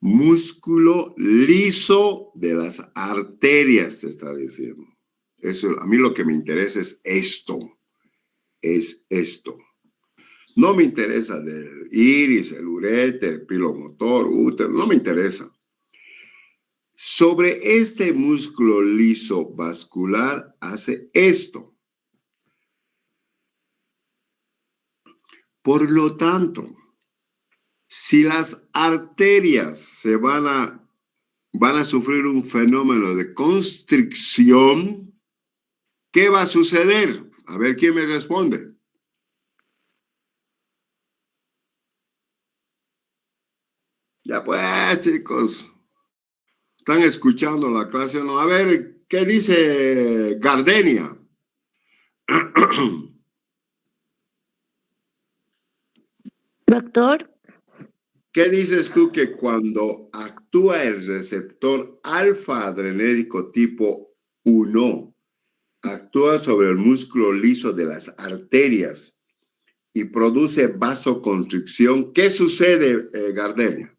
Músculo liso de las arterias, se está diciendo. Eso, a mí lo que me interesa es esto. Es esto. No me interesa del iris, el uréter, el pilomotor, útero, no me interesa. Sobre este músculo liso vascular hace esto. Por lo tanto, si las arterias se van a sufrir un fenómeno de constricción, ¿qué va a suceder? A ver quién me responde. Ya pues, chicos, están escuchando la clase, ¿no? A ver, ¿qué dice Gardenia? Doctor. ¿Qué dices tú que cuando actúa el receptor alfa-adrenérgico tipo 1, actúa sobre el músculo liso de las arterias y produce vasoconstricción? ¿Qué sucede, Gardenia?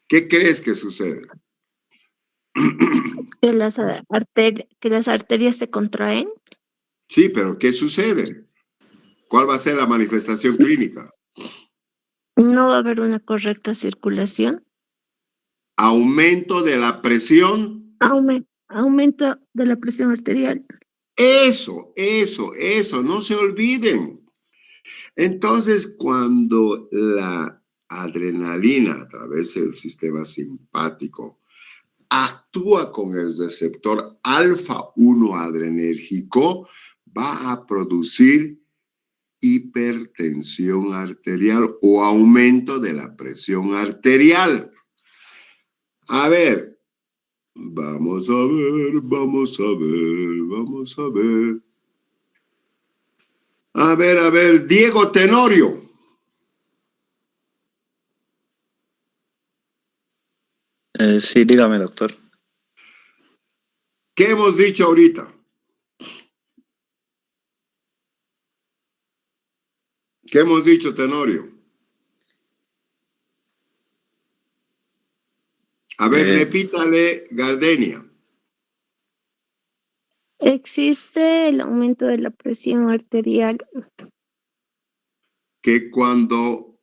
¿Qué crees que sucede? Que las arterias se contraen. Sí, pero ¿qué sucede? ¿Cuál va a ser la manifestación clínica? No va a haber una correcta circulación. Aumento de la presión. Aumento de la presión arterial. Eso, no se olviden. Entonces, cuando la adrenalina a través del sistema simpático actúa con el receptor alfa 1 adrenérgico, va a producir hipertensión arterial o aumento de la presión arterial. A ver, vamos a ver. A ver, Diego Tenorio. Sí, dígame, doctor. ¿Qué hemos dicho ahorita? ¿Qué hemos dicho, Tenorio? A ver, repítale, Gardenia. Existe el aumento de la presión arterial. Que cuando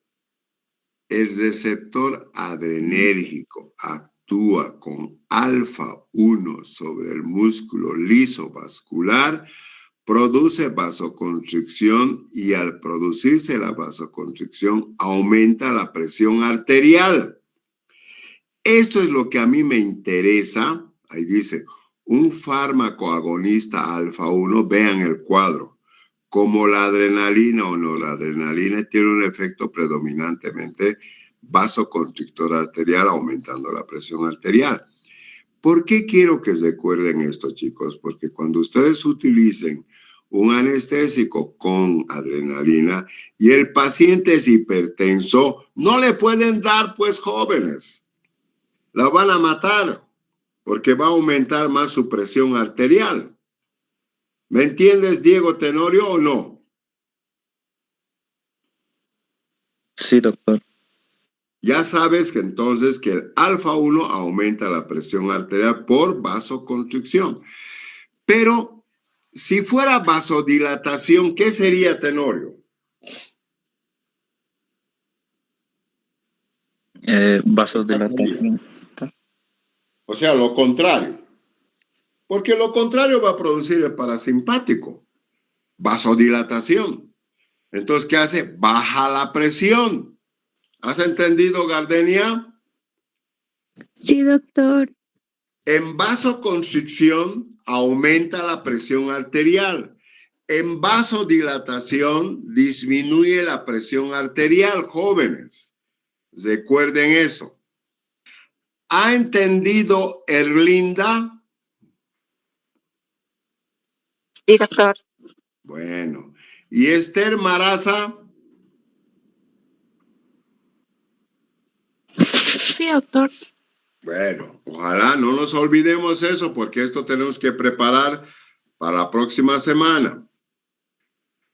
el receptor adrenérgico actúa con alfa 1 sobre el músculo liso vascular, produce vasoconstricción y al producirse la vasoconstricción aumenta la presión arterial. Esto es lo que a mí me interesa. Ahí dice, un fármaco agonista alfa 1, vean el cuadro. Como la adrenalina o noradrenalina tiene un efecto predominantemente vasoconstrictor arterial, aumentando la presión arterial. ¿Por qué quiero que recuerden esto, chicos? Porque cuando ustedes utilicen un anestésico con adrenalina y el paciente es hipertenso, no le pueden dar, pues, jóvenes. La van a matar porque va a aumentar más su presión arterial. ¿Me entiendes, Diego Tenorio, o no? Sí, doctor. Ya sabes que entonces que el alfa 1 aumenta la presión arterial por vasoconstricción. Pero si fuera vasodilatación, ¿qué sería, Tenorio? Vasodilatación. O sea, lo contrario. Porque lo contrario va a producir el parasimpático. Vasodilatación. Entonces, ¿qué hace? Baja la presión. ¿Has entendido, Gardenia? Sí, doctor. En vasoconstricción aumenta la presión arterial. En vasodilatación disminuye la presión arterial, jóvenes. Recuerden eso. ¿Ha entendido Erlinda? Sí, doctor. Bueno. ¿Y Esther Maraza? Sí, doctor. Bueno, ojalá no nos olvidemos eso porque esto tenemos que preparar para la próxima semana.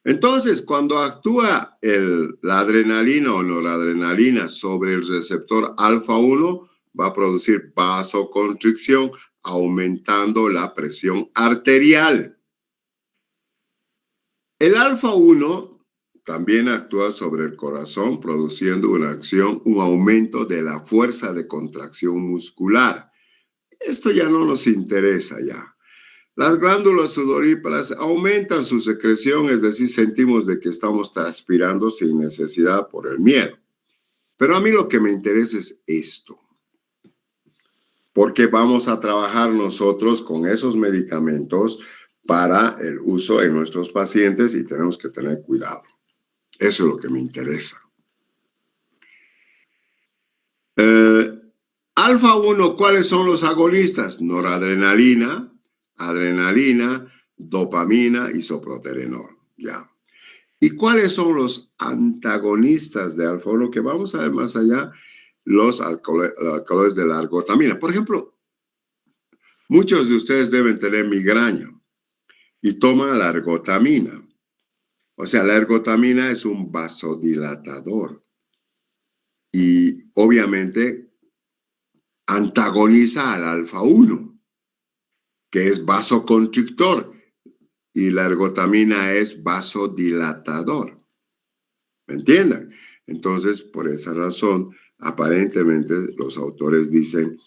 Entonces, cuando actúa la adrenalina o noradrenalina sobre el receptor alfa-1, va a producir vasoconstricción, aumentando la presión arterial. El alfa-1 también actúa sobre el corazón, produciendo una acción, un aumento de la fuerza de contracción muscular. Esto ya no nos interesa ya. Las glándulas sudoríparas aumentan su secreción, es decir, sentimos de que estamos transpirando sin necesidad por el miedo. Pero a mí lo que me interesa es esto, porque vamos a trabajar nosotros con esos medicamentos para el uso en nuestros pacientes y tenemos que tener cuidado. Eso es lo que me interesa. Alfa-1, ¿cuáles son los agonistas? Noradrenalina, adrenalina, dopamina, isoproterenol. Ya. ¿Y cuáles son los antagonistas de alfa-1? Que vamos a ver más allá, los alcaloides de la ergotamina. Por ejemplo, muchos de ustedes deben tener migraña y toman la ergotamina. O sea, la ergotamina es un vasodilatador y obviamente antagoniza al alfa-1, que es vasoconstrictor, y la ergotamina es vasodilatador. ¿Me entienden? Entonces, por esa razón, aparentemente los autores dicen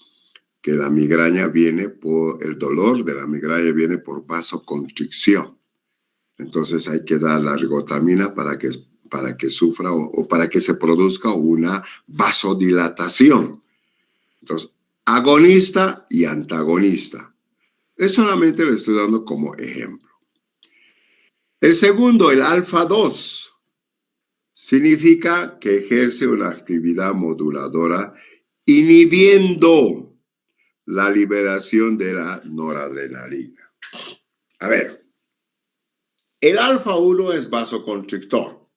que la migraña viene por, el dolor de la migraña viene por vasoconstricción. Entonces hay que dar la ergotamina para que sufra o para que se produzca una vasodilatación. Entonces, agonista y antagonista. Es solamente le estoy dando como ejemplo. El segundo, el alfa-2, significa que ejerce una actividad moduladora inhibiendo la liberación de la noradrenalina. A ver, el alfa-1 es vasoconstrictor.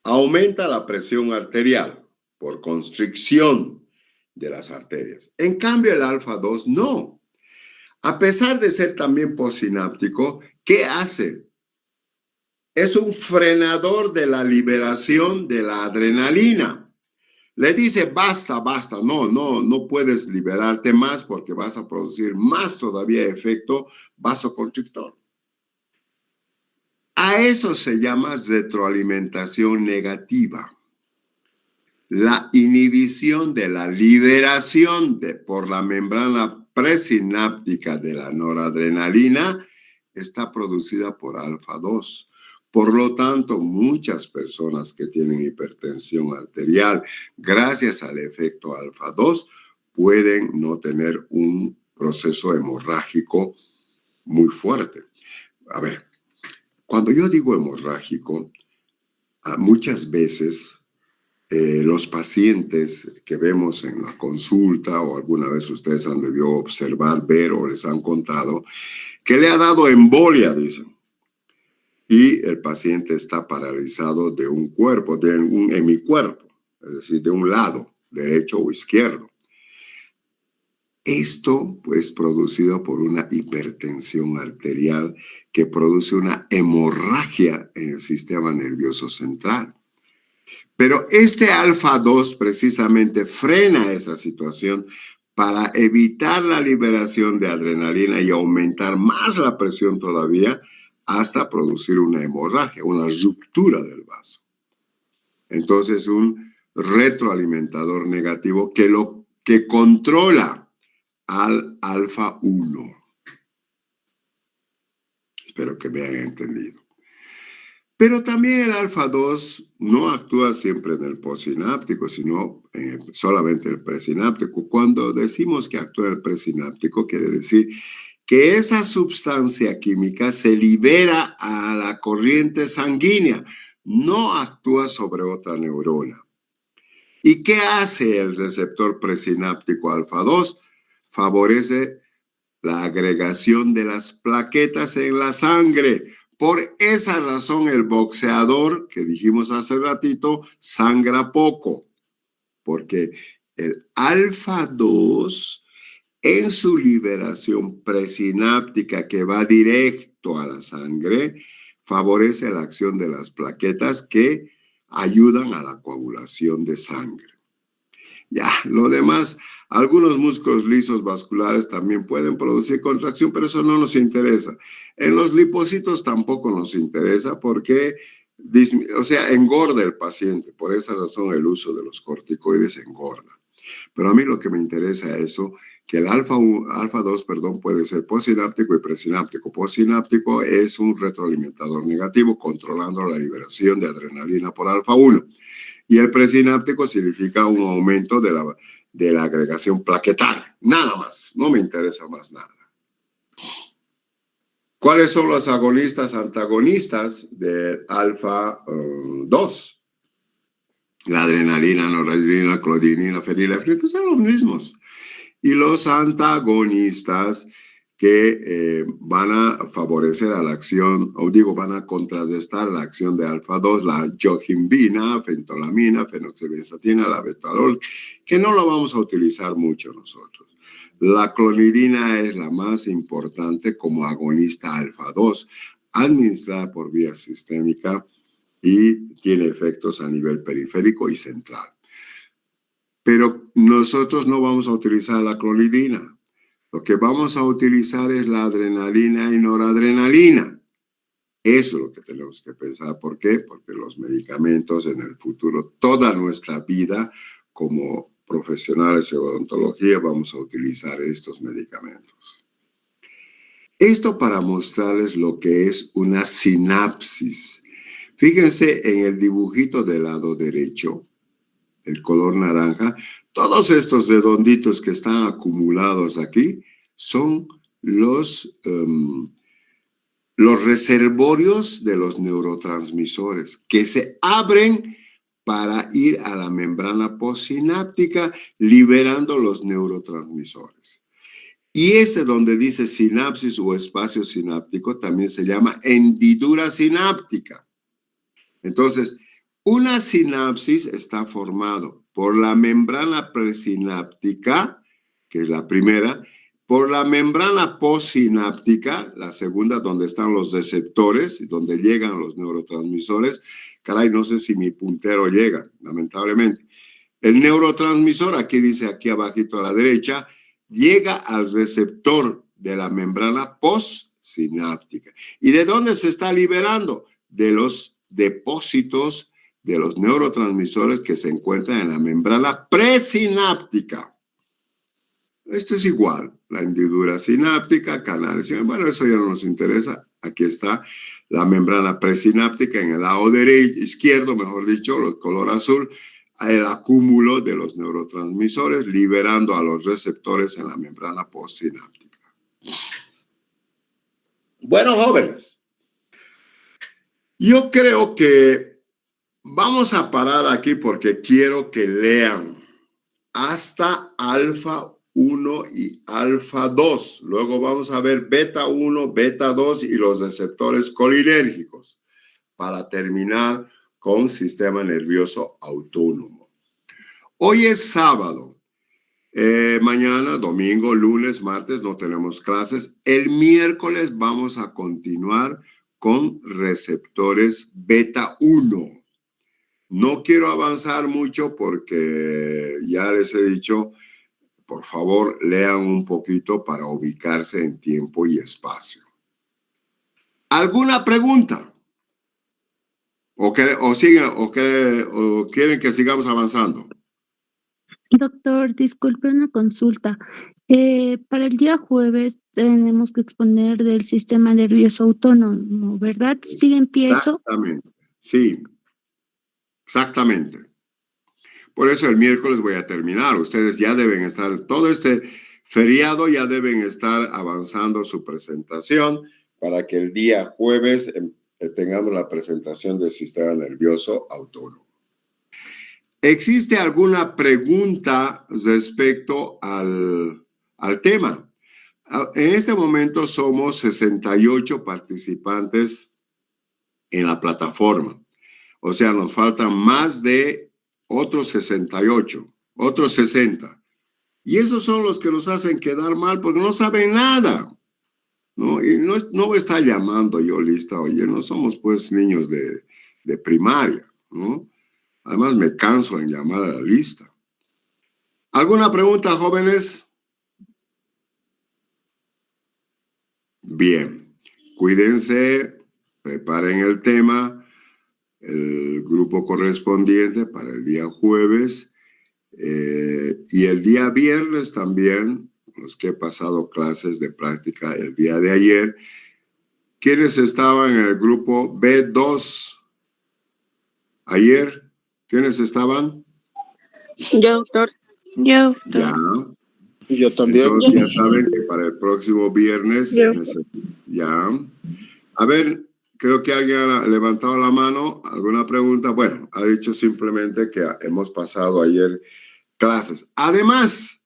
Aumenta la presión arterial por constricción de las arterias. En cambio, el alfa-2 no. A pesar de ser también postsináptico, ¿qué hace? Es un frenador de la liberación de la adrenalina. Le dice, basta, basta, no puedes liberarte más porque vas a producir más todavía efecto vasoconstrictor. A eso se llama retroalimentación negativa. La inhibición de la liberación por la membrana presináptica de la noradrenalina está producida por alfa-2. Por lo tanto, muchas personas que tienen hipertensión arterial, gracias al efecto alfa-2, pueden no tener un proceso hemorrágico muy fuerte. A ver, cuando yo digo hemorrágico, muchas veces los pacientes que vemos en la consulta o alguna vez ustedes han debido observar, ver o les han contado que le ha dado embolia, dicen. Y el paciente está paralizado de un cuerpo, de un hemicuerpo, es decir, de un lado, derecho o izquierdo. Esto es producido por una hipertensión arterial que produce una hemorragia en el sistema nervioso central. Pero este alfa-2 precisamente frena esa situación para evitar la liberación de adrenalina y aumentar más la presión todavía hasta producir una hemorragia, una ruptura del vaso. Entonces, un retroalimentador negativo que controla al alfa-1. Espero que me hayan entendido. Pero también el alfa-2 no actúa siempre en el postsináptico, sino solamente en el presináptico. Cuando decimos que actúa en el presináptico, quiere decir que esa sustancia química se libera a la corriente sanguínea, no actúa sobre otra neurona. ¿Y qué hace el receptor presináptico alfa-2? Favorece la agregación de las plaquetas en la sangre. Por esa razón el boxeador, que dijimos hace ratito, sangra poco, porque el alfa-2 en su liberación presináptica que va directo a la sangre, favorece la acción de las plaquetas que ayudan a la coagulación de sangre. Ya, lo demás, algunos músculos lisos vasculares también pueden producir contracción, pero eso no nos interesa. En los lipocitos tampoco nos interesa porque, engorda el paciente. Por esa razón el uso de los corticoides engorda. Pero a mí lo que me interesa es eso, que el alfa-2, puede ser postsináptico y presináptico. Postsináptico es un retroalimentador negativo controlando la liberación de adrenalina por alfa-1. Y el presináptico significa un aumento de la agregación plaquetaria. Nada más, no me interesa más nada. ¿Cuáles son los agonistas antagonistas del alfa-2? La adrenalina, noradrenalina, clonidina, fenilefrina, son los mismos. Y los antagonistas que van a favorecer a la acción, van a contrarrestar la acción de alfa-2, la yohimbina, fentolamina, fenoxabenzatina, la betalol, que no lo vamos a utilizar mucho nosotros. La clonidina es la más importante como agonista alfa-2, administrada por vía sistémica y tiene efectos a nivel periférico y central. Pero nosotros no vamos a utilizar la clonidina. Lo que vamos a utilizar es la adrenalina y noradrenalina. Eso es lo que tenemos que pensar. ¿Por qué? Porque los medicamentos en el futuro, toda nuestra vida como profesionales de odontología, vamos a utilizar estos medicamentos. Esto para mostrarles lo que es una sinapsis. Fíjense en el dibujito del lado derecho, el color naranja. Todos estos redonditos que están acumulados aquí son los reservorios de los neurotransmisores que se abren para ir a la membrana postsináptica liberando los neurotransmisores. Y ese donde dice sinapsis o espacio sináptico también se llama hendidura sináptica. Entonces, una sinapsis está formado por la membrana presináptica, que es la primera, por la membrana postsináptica, la segunda, donde están los receptores, donde llegan los neurotransmisores. Caray, no sé si mi puntero llega, lamentablemente. El neurotransmisor, aquí dice, aquí abajito a la derecha, llega al receptor de la membrana postsináptica. ¿Y de dónde se está liberando? De los depósitos de los neurotransmisores que se encuentran en la membrana presináptica. Esto es igual, la hendidura sináptica, canales. Bueno, eso ya no nos interesa. Aquí está la membrana presináptica en el lado izquierdo, mejor dicho, el color azul, el acúmulo de los neurotransmisores liberando a los receptores en la membrana postsináptica. Bueno, jóvenes, yo creo que vamos a parar aquí porque quiero que lean hasta alfa 1 y alfa 2. Luego vamos a ver beta 1, beta 2 y los receptores colinérgicos para terminar con sistema nervioso autónomo. Hoy es sábado. Mañana, domingo, lunes, martes no tenemos clases. El miércoles vamos a continuar con receptores beta 1. No quiero avanzar mucho porque ya les he dicho, por favor, lean un poquito para ubicarse en tiempo y espacio. ¿Alguna pregunta? ¿O quieren que sigamos avanzando? Doctor, disculpe una consulta. Para el día jueves tenemos que exponer del sistema nervioso autónomo, ¿verdad? ¿Sigue en pie eso? Exactamente, sí, exactamente. Por eso el miércoles voy a terminar. Ustedes ya deben estar, todo este feriado ya deben estar avanzando su presentación para que el día jueves tengamos la presentación del sistema nervioso autónomo. ¿Existe alguna pregunta respecto al tema? En este momento somos 68 participantes en la plataforma. O sea, nos faltan más de otros 68, otros 60. Y esos son los que nos hacen quedar mal porque no saben nada, ¿no? Y no voy a estar llamando yo lista, oye, no somos pues niños de primaria, ¿no? Además me canso en llamar a la lista. ¿Alguna pregunta, jóvenes? Bien, cuídense, preparen el tema, el grupo correspondiente para el día jueves y el día viernes también, los que he pasado clases de práctica el día de ayer. ¿Quiénes estaban en el grupo B2 ayer? ¿Quiénes estaban? Yo, doctor. Yo, Ya. Yo también. Entonces ya saben que para el próximo viernes, ya. A ver, creo que alguien ha levantado la mano. ¿Alguna pregunta? Bueno, ha dicho simplemente que hemos pasado ayer clases. Además,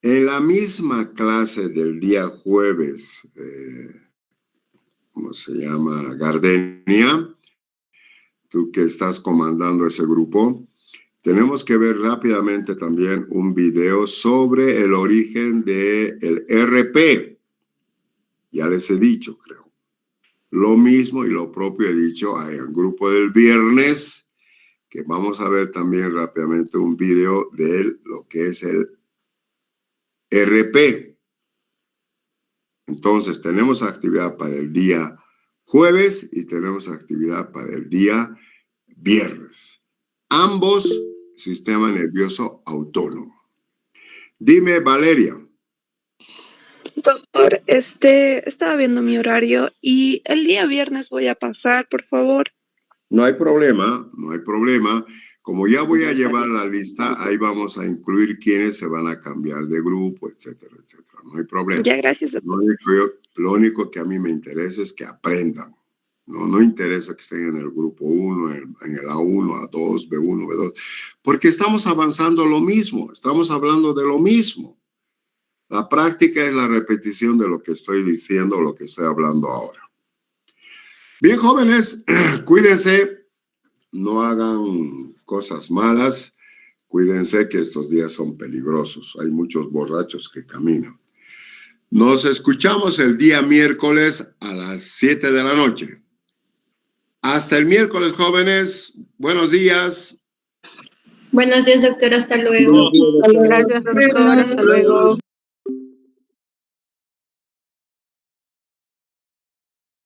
en la misma clase del día jueves, ¿cómo se llama? Gardenia, tú que estás comandando ese grupo, tenemos que ver rápidamente también un video sobre el origen del RP. Ya les he dicho, creo. Lo mismo y lo propio he dicho en el grupo del viernes, que vamos a ver también rápidamente un video de lo que es el RP. Entonces, tenemos actividad para el día jueves y tenemos actividad para el día viernes. Ambos sistema nervioso autónomo. Dime, Valeria. Doctor, estaba viendo mi horario y el día viernes voy a pasar, por favor. No hay problema, no hay problema. Como ya voy a llevar la lista, ahí vamos a incluir quiénes se van a cambiar de grupo, etcétera, etcétera. No hay problema. Ya, gracias, doctor. Lo único que a mí me interesa es que aprendan. No interesa que estén en el grupo 1, en el A1, A2, B1, B2, porque estamos avanzando lo mismo, estamos hablando de lo mismo. La práctica es la repetición de lo que estoy diciendo, lo que estoy hablando ahora. Bien, jóvenes, cuídense, no hagan cosas malas, cuídense que estos días son peligrosos, hay muchos borrachos que caminan. Nos escuchamos el día miércoles a las 7 de la noche. Hasta el miércoles, jóvenes. Buenos días. Buenos días, doctor. Hasta luego. Gracias, doctor. Hasta luego.